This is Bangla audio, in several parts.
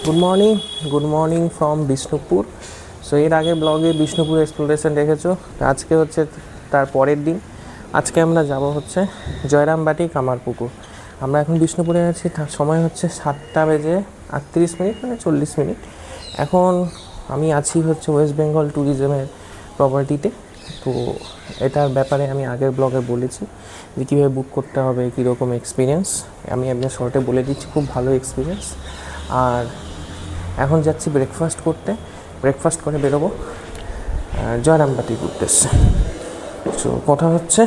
Good morning from Bishnupur. So এর আগে ব্লগে বিষ্ণুপুর এক্সপ্লোরেশন দেখেছো, আজকে হচ্ছে তার পরের দিন। আজকে আমরা যাব হচ্ছে জয়রামবাটি কামারপুকুর। আমরা এখন বিষ্ণুপুরে আছি, তার সময় হচ্ছে 7:38, মানে 40 মিনিট। এখন আমি আছি হচ্ছে ওয়েস্ট বেঙ্গল ট্যুরিজমের প্রপার্টিতে। তো এটার ব্যাপারে আমি আগের ব্লগে বলেছি যে কীভাবে বুক করতে হবে, কীরকম এক্সপিরিয়েন্স। আমি আপনার শর্টে বলে দিচ্ছি, খুব ভালো এক্সপিরিয়েন্স। আর এখন যাচ্ছি ব্রেকফাস্ট করে বেরোবো জয়রামবাটির উদ্দেশ্যে। সো কথা হচ্ছে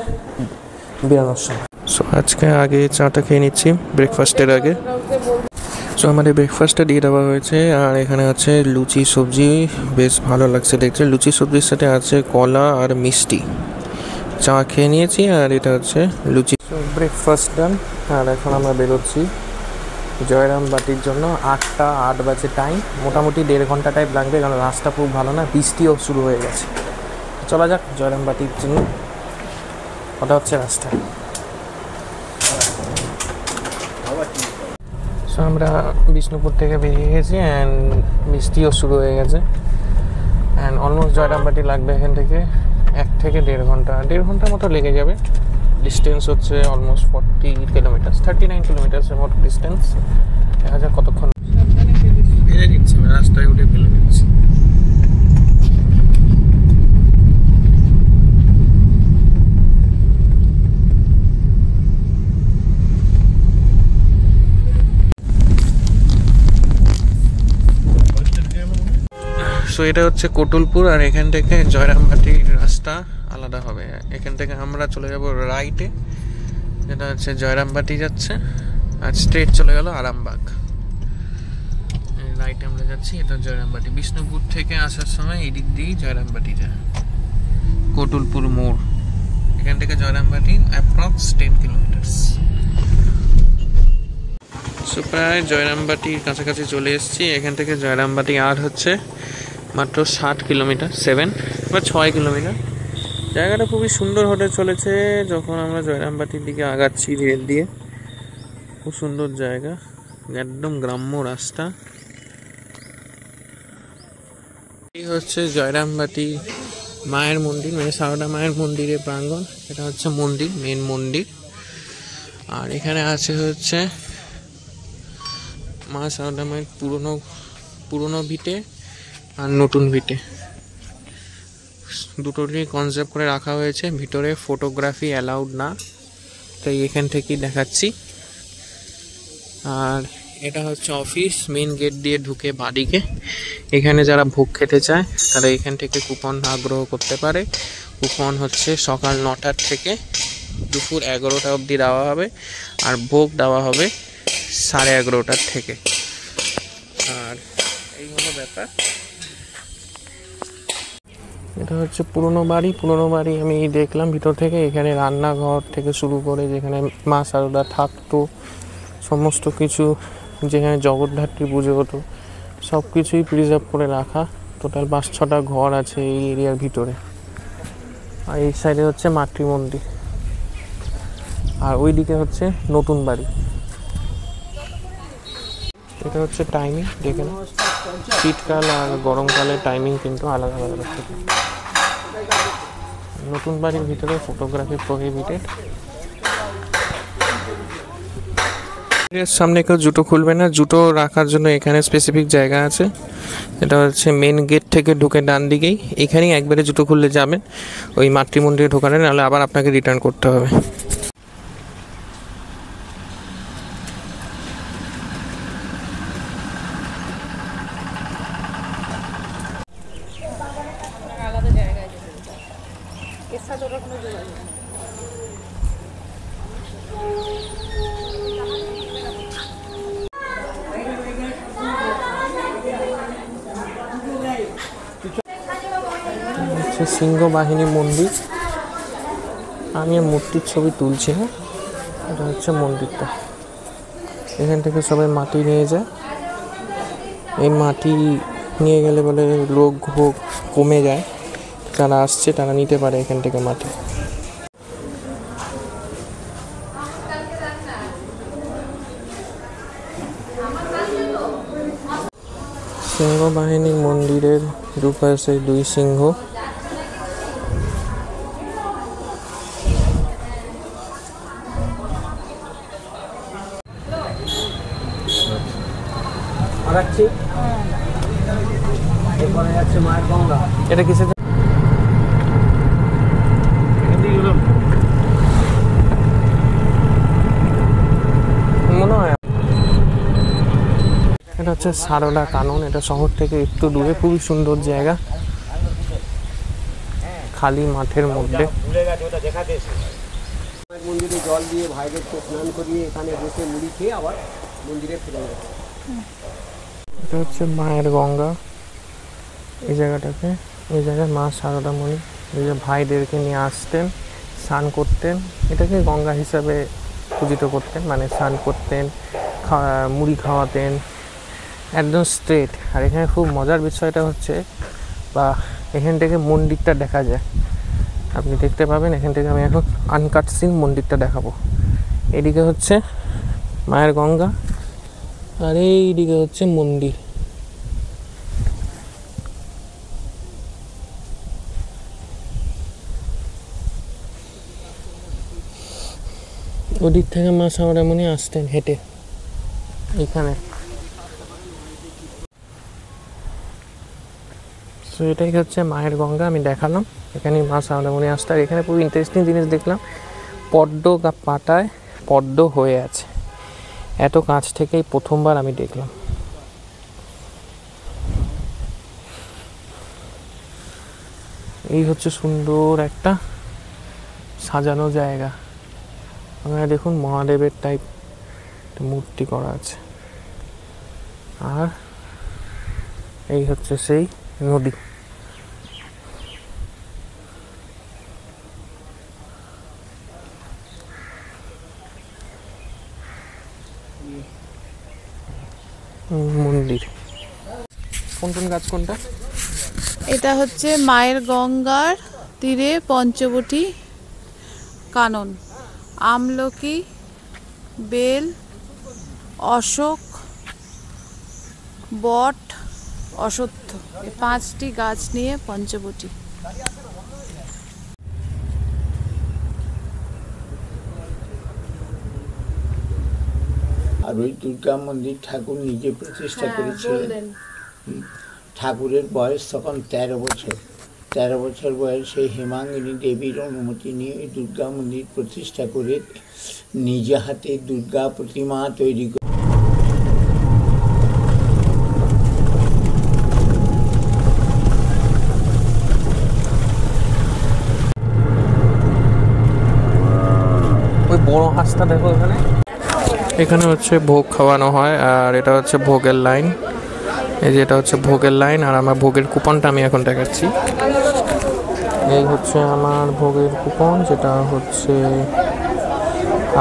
বেরোনোর সময়। সো আজকে আগে চাটা খেয়ে নিচ্ছি ব্রেকফাস্টের আগে। সো আমাদের ব্রেকফাস্টটা দিয়ে দেওয়া হয়েছে, আর এখানে আছে লুচি সবজি, বেশ ভালো লাগছে দেখতে। লুচি সবজির সাথে আছে কলা আর মিষ্টি। চা খেয়ে নিয়েছি, আর এটা হচ্ছে লুচি। সো ব্রেকফাস্ট ডান, আর এখন আমরা বেরোচ্ছি জয়রামবাটির জন্য। 8 বাজে টাইম, মোটামুটি 1.5 ঘন্টা টাইম লাগবে, কারণ রাস্তা খুব ভালো না, বৃষ্টিও শুরু হয়ে গেছে। চলা যাক জয়রামবাটির জন্য, ওটা হচ্ছে রাস্তা। সো আমরা বিষ্ণুপুর থেকে বেরিয়ে গেছি, অ্যান্ড বৃষ্টিও শুরু হয়ে গেছে, অ্যান্ড অলমোস্ট জয়রামবাটি লাগবে এখান থেকে 1 থেকে 1.5 ঘন্টার মতো লেগে যাবে। ডিস্টেন্স হচ্ছে অলমোস্ট 39 কিলোমিটার্সের মতো ডিস্টেন্স। দেখা যাক কতক্ষণ বেড়ে দিচ্ছি, রাস্তায় উঠে ফেলে দিচ্ছি। সো এটা হচ্ছে কোটলপুর, আর এখান থেকে জয়রামবাটির রাস্তা আলাদা হবে। এখান থেকে আমরা চলে যাব রাইটে, যেটা হচ্ছে জয়রামবাটি যাচ্ছে, আর স্ট্রেট চলে গেল আরামবাগ। রাইটে আমরা যাচ্ছি, এটা জয়রামবাটি। বিষ্ণুপুর থেকে আসার সময় এই দিক দিয়েই জয়রামবাটি যায়, কোটলপুর মোড়। এখান থেকে জয়রামবাটি অ্যাপ্রক্স 10 কিলোমিটার্স। সো প্রায় জয়রামবাটির কাছাকাছি চলে এসেছি। এখান থেকে জয়রামবাটি আর হচ্ছে মাত্র 60 কিলোমিটার, 6 কিলোমিটার। জায়গাটা খুবই সুন্দর হতে চলেছে যখন আমরা জয়রামবাটির দিকে আগাচ্ছি রেল দিয়ে। খুব সুন্দর জায়গা, একদম গ্রাম্য রাস্তা। এই হচ্ছে জয়রামবাটি মায়ের মন্দির, মানে সারদা মায়ের মন্দিরের প্রাঙ্গণ। এটা হচ্ছে মন্দির, মেন মন্দির। আর এখানে আছে হচ্ছে মা সারদা মায়ের পুরনো ভিটে আর নতুন ভিটে, দুটোরই কনসেপ্ট করে রাখা হয়েছে। ভিতরে ফটোগ্রাফি অ্যালাউড না, তাই এখান থেকেই দেখাচ্ছি। আর এটা হচ্ছে অফিস, মেন গেট দিয়ে ঢুকে বাদিকে। এখানে যারা ভোগ খেতে চায় তারা এখান থেকে কুপন আগ্রহ করতে পারে। কুপন হচ্ছে সকাল 9টার থেকে দুপুর 11টা অবধি দেওয়া হবে, আর ভোগ দেওয়া হবে 11:30টার থেকে। আর এই হলো ব্যাপার। এটা হচ্ছে পুরনো বাড়ি আমি দেখলাম ভিতর থেকে। এখানে রান্নাঘর থেকে শুরু করে যেখানে মা সারদা থাকতো, সমস্ত কিছু, যেখানে জগদ্ধাত্রী পুজো হতো, সব কিছুই প্রিজার্ভ করে রাখা। টোটাল 5-6টা ঘর আছে এই এরিয়ার ভিতরে। আর এই সাইডে হচ্ছে মাতৃমন্দির, আর ওই দিকে হচ্ছে নতুন বাড়ি। এটা হচ্ছে টাইমিং, দেখে না, শীতকাল আর গরমকালের টাইমিং কিন্তু আলাদা আলাদা থাকে। নতুন বাড়ির ভিতরে ফটোগ্রাফি প্রহিবিটেড। এর সামনে কেউ জুতো খুলবে না, জুতো রাখার জন্য এখানে স্পেসিফিক জায়গা আছে। এটা হচ্ছে মেন গেট থেকে ঢুকে ডান দিকেই, এখানেই একবারে জুতো খুললে যাবেন ওই মাতৃমন্দিরে ঢোকানো, নাহলে আবার আপনাকে রিটার্ন করতে হবে। সিংহ বাহিনী মন্দির। আমি মূর্তির ছবি তুলছি না, এটা হচ্ছে মন্দিরটা। এখান থেকে সবাই মাটি নিয়ে যায়। এই মাটি নিয়ে গেলে বলে রোগ ভোগ কমে যায়, যারা আসছে তারা নিতে পারে এখান থেকে মাটি। সিংহ বাহিনী মন্দিরের দুপাশে দুই সিংহ। এটা কিসের মনে হয়? এটা হচ্ছে সারদা কানন। এটা শহর থেকে একটু দূরে, খুবই সুন্দর জায়গা, খালি মাঠের মধ্যে। মন্দিরে জল দিয়ে ভাইদেরকে স্নান করিয়ে এখানে বসে মুড়ি খেয়ে আবার মন্দিরে ফিরে যাবে। এটা হচ্ছে মায়ের গঙ্গা। এই জায়গাটাতে, এই জায়গায় মা সারদা মণি এই যে ভাইদেরকে নিয়ে আসতেন, স্নান করতেন, এটাকে গঙ্গা হিসাবে পূজিত করতেন, মানে স্নান করতেন, মুড়ি খাওয়াতেন, একদম স্ট্রেট। আর এখানে খুব মজার বিষয়টা হচ্ছে, বা এখান থেকে মন্দিরটা দেখা যায়, আপনি দেখতে পাবেন। এখান থেকে আমি এখন আনকাট সিন মন্দিরটা দেখাবো। এদিকে হচ্ছে মায়ের গঙ্গা আর এইদিকে হচ্ছে মন্দির। ওদিক থেকে মা সারদামণি আসতেন হেঁটে এখানে। সো এটাই হচ্ছে মায়ের গঙ্গা, আমি দেখালাম। এখানে মা সারদামণি আসতে। আর এখানে খুব ইন্টারেস্টিং জিনিস দেখলাম, পদ্ম পাতায় পদ্ম হয়ে আছে। এত কাছ থেকেই প্রথমবার আমি দেখলাম। এই হচ্ছে সুন্দর একটা সাজানো জায়গা। আপনারা দেখুন, মহাদেবের টাইপ মূর্তি করা আছে। আর এই হচ্ছে সেই নদী। মন্দির কোন গাছ কোনটা? এটা হচ্ছে মায়ের গঙ্গার তীরে পঞ্চবটি কানন। আমলকি, বেল, অশোক, বট, অশ্বত্থ, এই 5টি গাছ নিয়ে পঞ্চবটি। আর ওই দুর্গা মন্দির ঠাকুর নিজে প্রতিষ্ঠা করেছিলেন। ঠাকুরের বয়স তখন 13 বছর। 13 বছর বয়সে হেমাঙ্গিনী দেবীর অনুমতি নিয়ে দুর্গা মন্দির প্রতিষ্ঠা করে নিজে হাতে দুর্গা প্রতিমা তৈরি করে। ওই বড় হাঁসটা দেখো এখানে। এখানে হচ্ছে ভোগ খাওয়ানো হয়, আর এটা হচ্ছে ভোগের লাইন। এই যে এটা হচ্ছে ভোগের লাইন, আর আমার ভোগের কুপনটা আমি এখন দেখাচ্ছি। এই হচ্ছে আমার ভোগের কুপন, যেটা হচ্ছে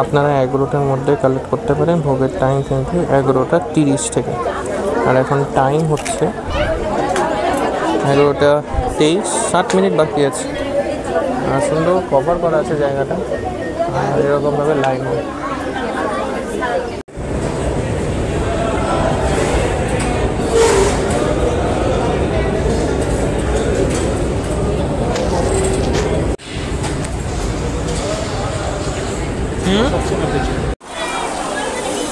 আপনারা 11টার মধ্যে কালেক্ট করতে পারেন। ভোগের টাইম কিন্তু 11:30 থেকে, আর এখন টাইম হচ্ছে 11:23, 7 মিনিট বাকি আছে। আর সুন্দর কভার করা আছে জায়গাটা, আর এরকমভাবে লাইন হয়।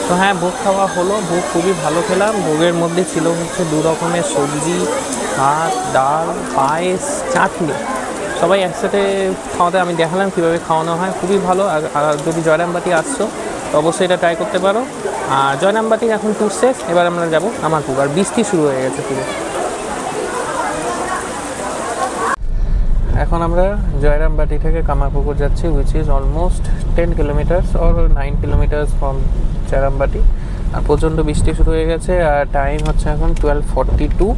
তো হ্যাঁ, ভোগ খাওয়া হলো। ভোগ খুবই ভালো খেলাম। ভোগের মধ্যে ছিল হচ্ছে 2 রকমের সবজি, ভাত, ডাল, পায়েস, চাটনি, সবাই একসাথে খাওয়াতে আমি দেখালাম কীভাবে খাওয়ানো হয়। খুবই ভালো। আর যদি জয়রামবাটি আসছো তো অবশ্যই এটা ট্রাই করতে পারো। আর জয়রামবাটির এখন ট্যুর শেষ, এবার আমরা যাবো কামারপুকুর। আর বৃষ্টি শুরু হয়ে গেছে পুরো। এখন আমরা জয়রামবাটি থেকে কামারপুকুর যাচ্ছি, which is almost 10 kilometres or 9 kilometres from Jayrambati. আর প্রচণ্ড বৃষ্টি শুরু হয়ে গেছে, আর টাইম হচ্ছে এখন 12:42।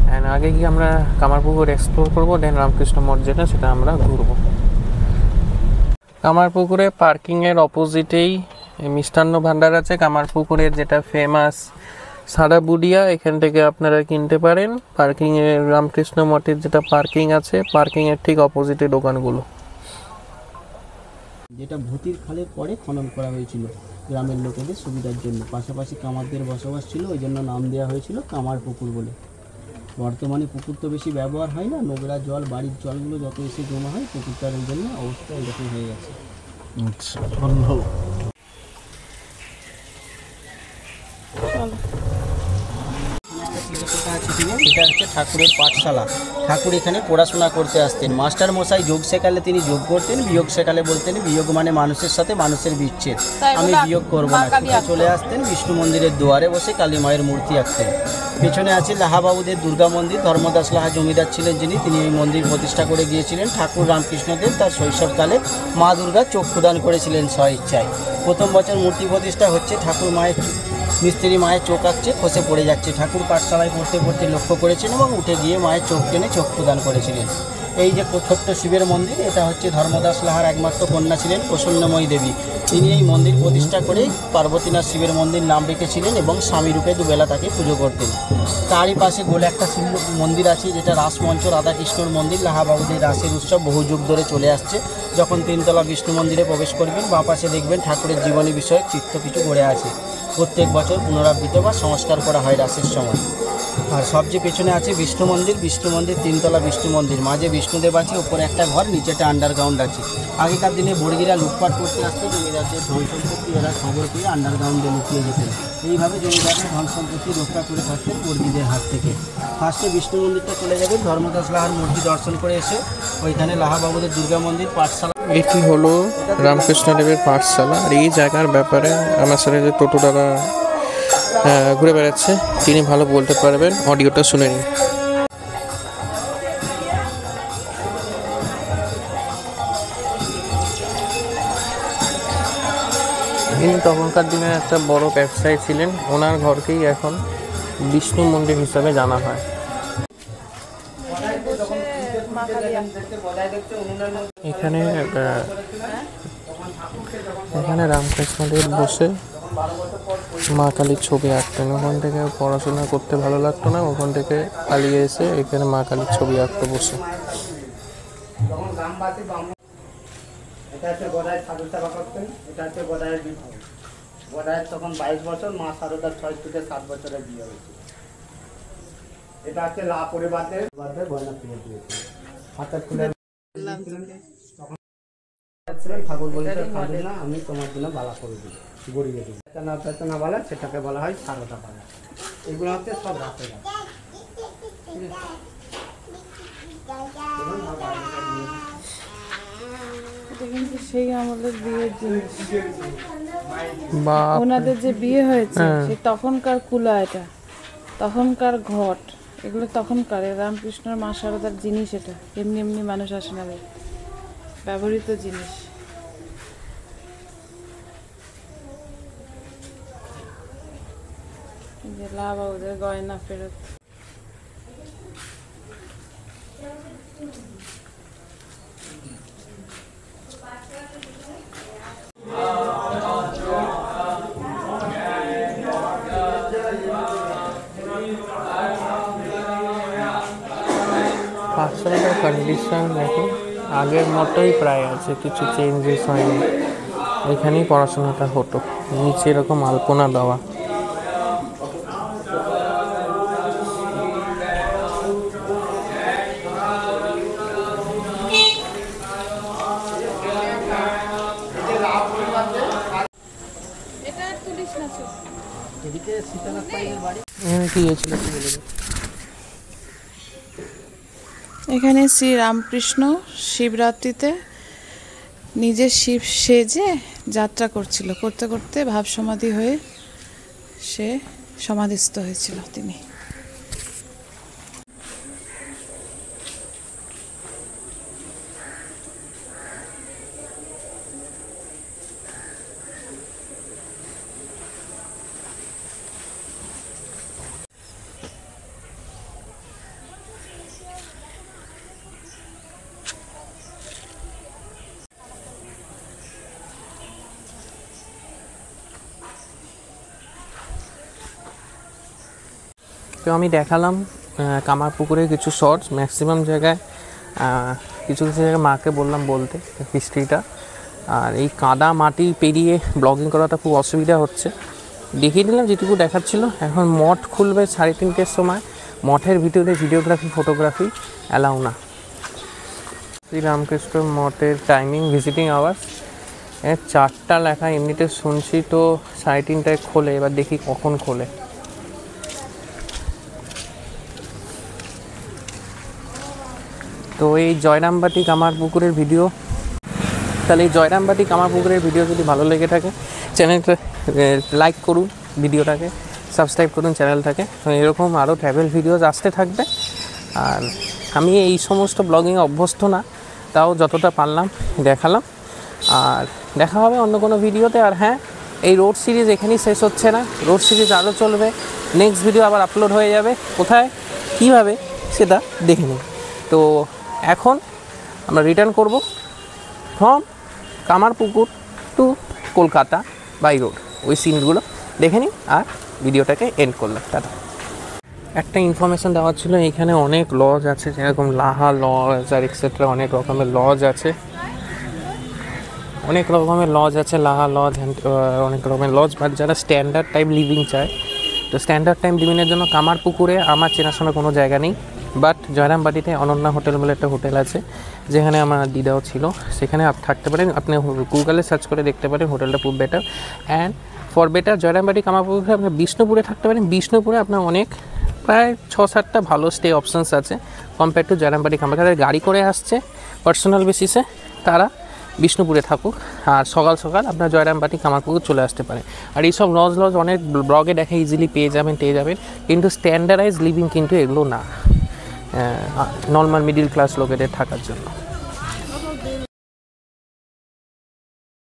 অ্যান্ড আগে গিয়ে আমরা কামারপুকুর এক্সপ্লোর করবো, দেন রামকৃষ্ণ মঠ যেটা, সেটা আমরা ঘুরবো। কামারপুকুরে পার্কিংয়ের অপোজিটেই মিষ্টান্ন ভাণ্ডার আছে কামারপুকুরের, যেটা ফেমাস সাদা বুডিয়া। এখান থেকে আপনারা কিনতে পারেন। পার্কিংয়ে রামকৃষ্ণ মঠের যেটা পার্কিং আছে, পার্কিংয়ের ঠিক অপোজিটে দোকানগুলো। যেটা ভূতির খালের পরে খনন করা হয়েছিল, গ্রামের লোকেদের সুবিধার জন্য। পাশাপাশি কামারদের বসবাস ছিল, ওই জন্য নাম দেওয়া হয়েছিল কামার পুকুর বলে। বর্তমানে পুকুর তো বেশি ব্যবহার হয় না, নোংরা জল বাড়ির জলগুলো যত এসে জমা হয় পুকুরটার ওই জন্য অবস্থা এরকম হয়ে গেছে। আচ্ছা, ধন্যবাদ। এটা হচ্ছে ঠাকুরের পাঠশালা। ঠাকুর এখানে পড়াশোনা করতে আসতেন। মাস্টার মশাই যোগ শেখালে তিনি যোগ করতেন, বিয়োগ শেখালে বলতেন বিয়োগ মানে মানুষের সাথে মানুষের বিচ্ছেদ, আমি বিয়োগ করবো না। ছুটে চলে আসতেন বিষ্ণু মন্দিরের দুয়ারে বসে কালী মায়ের মূর্তি আঁকতেন। পেছনে আছে লাহাবাবুদের দুর্গা মন্দির। ধর্মদাস লাহা জমিদার ছিলেন যিনি, তিনি এই মন্দির প্রতিষ্ঠা করে গিয়েছিলেন। ঠাকুর রামকৃষ্ণদেব তার শৈশবকালে মা দুর্গা চক্ষুদান করেছিলেন স্বইচ্ছায়। প্রথম বছর মূর্তি প্রতিষ্ঠা হচ্ছে, ঠাকুর মায়ের মিস্ত্রি মায়ের চোখ আঁকছে, খসে পড়ে যাচ্ছে। ঠাকুর পাঠশালায় পড়তে পড়তে লক্ষ্য করেছেন এবং উঠে গিয়ে মায়ের চোখ টেনে চক্ষুদান করেছিলেন। এই যে ছোট্ট শিবের মন্দির, এটা হচ্ছে ধর্মদাস লাহার একমাত্র কন্যা ছিলেন প্রসন্নময়ী দেবী। তিনি এই মন্দির প্রতিষ্ঠা করেই পার্বতীনাথ শিবের মন্দির নাম রেখেছিলেন এবং স্বামী রূপে দুবেলা তাকে পুজো করতেন। তারই পাশে গোলে একটা শিব মন্দির আছে, যেটা রাসমঞ্চ রাধাকৃষ্ণর মন্দির। লাহাবাবুদের রাসের উৎসব বহু যুগ ধরে চলে আসছে। যখন তিনতলা বিষ্ণু মন্দিরে প্রবেশ করবেন, বাঁ পাশে দেখবেন ঠাকুরের জীবনী বিষয়ক চিত্র কিছু গড়ে আছে। প্রত্যেক বছর পুনরাবৃত্ত বা সংস্কার করা হয় রাসের সময়। আর সবচেয়ে পেছনে আছে বিষ্ণু মন্দির। বিষ্ণু মন্দির তিনতলা বিষ্ণু মন্দির, মাঝে বিষ্ণুদেব আছে, উপরে একটা ঘর, নিচেটা আন্ডারগ্রাউন্ড আছে। আগেকার দিনে বর্গিরা লুটপাট করতে আসতো, জমিদারদের ধন সম্পত্তি এরা খবর পেয়ে আন্ডারগ্রাউন্ডে লুকিয়ে যেতেন। এইভাবে জমিদারদের ধন সম্পত্তি রক্ষা করে থাকতেন বর্গিদের হাত থেকে। ফার্স্টে বিষ্ণু মন্দিরটা চলে যাবে, ধর্মদাস লাহার মূর্তি দর্শন করে এসে ওইখানে লাহাবাবুদের দুর্গা মন্দির পাঠশালা। এটি হলো রামকৃষ্ণদেবের পাঠশালা। আর এই জায়গার ব্যাপারে আমার সাথে যে টোটো দাদা ঘুরে বেড়াচ্ছে, তিনি ভালো বলতে পারবেন, অডিওটা শুনে নিন। ইনি তখনকার দিনের একটা বড় ব্যবসায়ী ছিলেন। ওনার ঘরকেই এখন বিষ্ণু মন্দির হিসাবে জানা হয়। এখানে এখানে রামকৃষ্ণদেব বসে মা কালীর ছবি আঁকতেন। ওখান থেকে পড়াশোনা করতে ভালো লাগতো না, ওখান থেকে পালিয়ে এসে এখানে মা কালীর ছবি আঁকতে বসে। এটা হচ্ছে গদায় ঠাকুর সেবা করতেন। এটা হচ্ছে গদায়ের বিবাহ। গদায়ের তখন 22 বছর, মা শারদার 6 থেকে 7 বছরে বিয়ে হয়েছে। এটা হচ্ছে লা পরিবারের গয়না তুলে দিয়েছে। হাতে ফুলের ঠাকুর বলেছে, খাবে না, আমি তোমার জন্য বালা করে দিই, গড়িয়ে দিই। পেতনা বালা, সেটাকে বলা হয় শারদা বালা। এগুলো হচ্ছে সব রাতের গাছ। কিন্তু সেই আমলের বিয়ের জিনিস, বা ওনাদের যে বিয়ে হয়েছে সে তখনকার কুলা, এটা তখনকার ঘট, এগুলো তখনকার রামকৃষ্ণর মা শারদার জিনিস। এটা এমনি এমনি মানুষ আসে না, ব্যবহৃত জিনিস। যে লাহাবাবুদের গয়না ফেরত। পাঠশালাটার কন্ডিশন দেখো আগের মতোই প্রায় আছে, কিছু চেঞ্জেস হয়নি। এখানেই পড়াশোনাটা হতো, নিচে এরকম আলপনা দেওয়া। কি হয়েছিল কি বলে? এখানে শ্রী রামকৃষ্ণ শিবরাত্রিতে নিজের শিব সেজে যাত্রা করছিল, করতে করতে ভাব সমাধি হয়ে সে সমাধিস্থ হয়েছিল তিনি। তো আমি দেখালাম কামারপুকুরের কিছু শর্টস। ম্যাক্সিমাম জায়গায় কিছু কিছু জায়গায় মাকে বললাম বলতে হিস্ট্রিটা, আর এই কাদা মাটি পেরিয়ে ব্লগিং করাটা খুব অসুবিধা হচ্ছে। দেখিয়ে দিলাম যেটুকু দেখাচ্ছিল। এখন মঠ খুলবে 3:30-র সময়। মঠের ভিতরে ভিডিওগ্রাফি ফটোগ্রাফি অ্যালাউ না। শ্রীরামকৃষ্ণ মঠের টাইমিং ভিজিটিং আওয়ার্স 4টা লেখা, এমনিতে শুনছি তো 3:30টায় খোলে, এবার দেখি কখন খোলে। তো এই জয়রামবাটি কামারপুকুরের ভিডিও, তাহলে এই জয়রামবাটি কামারপুকুরের ভিডিও যদি ভালো লেগে থাকে চ্যানেলটা লাইক করুন, ভিডিওটাকে সাবস্ক্রাইব করুন চ্যানেলটাকে। এরকম আরও ট্র্যাভেল ভিডিওস আসতে থাকবে। আর আমি এই সমস্ত ব্লগিং অভ্যস্ত না, তাও যতটা পারলাম দেখালাম। আর দেখা হবে অন্য কোনো ভিডিওতে। আর হ্যাঁ, এই রোড সিরিজ এখানেই শেষ হচ্ছে না, রোড সিরিজ আরও চলবে। নেক্সট ভিডিও আবার আপলোড হয়ে যাবে, কোথায় কীভাবে সেটা দেখে নিন। তো এখন আমরা রিটার্ন করব from Kamarpukur to Kolkata by road. ওই সিনগুলো দেখে নিন আর ভিডিওটাকে এন্ড করলাম। টাটা। একটা ইনফরমেশান দেওয়ার ছিল, এখানে অনেক লজ আছে, যেরকম লাহা লজ আর এক্সেট্রা অনেক রকমের লজ আছে, লাহা লজ, অনেক রকমের লজ। বাট যারা স্ট্যান্ডার্ড টাইপ লিভিং চায়, তো স্ট্যান্ডার্ড টাইম লিভিংয়ের জন্য কামারপুকুরে আমার চেনাশোনা কোনো জায়গা নেই। বাট জয়রামবাটিতে অনন্যা হোটেল বলে একটা হোটেল আছে, যেখানে আমার দিদাও ছিল, সেখানে থাকতে পারেন। আপনি গুগলে সার্চ করে দেখতে পারেন, হোটেলটা খুব better. And for better Jayrambati কামারপুকুরে আপনার বিষ্ণুপুরে থাকতে পারেন। বিষ্ণুপুরে আপনার অনেক প্রায় 6-7টা ভালো স্টে অপশানস আছে কম্পেয়ার টু জয়রামবাটি কামারপুকুর। যারা গাড়ি করে আসছে পার্সোনাল বেসিসে, তারা বিষ্ণুপুরে থাকুক, আর সকাল সকাল আপনার জয়রামবাটি কামারপুকুর চলে আসতে পারে। আর এইসব লজ অনেক ব্লগে দেখে ইজিলি পেয়ে যাবেন, কিন্তু স্ট্যান্ডার্ডাইজ লিভিং কিন্তু এগুলো না, নর্মাল মিডিল ক্লাস লোকেদের থাকার জন্য।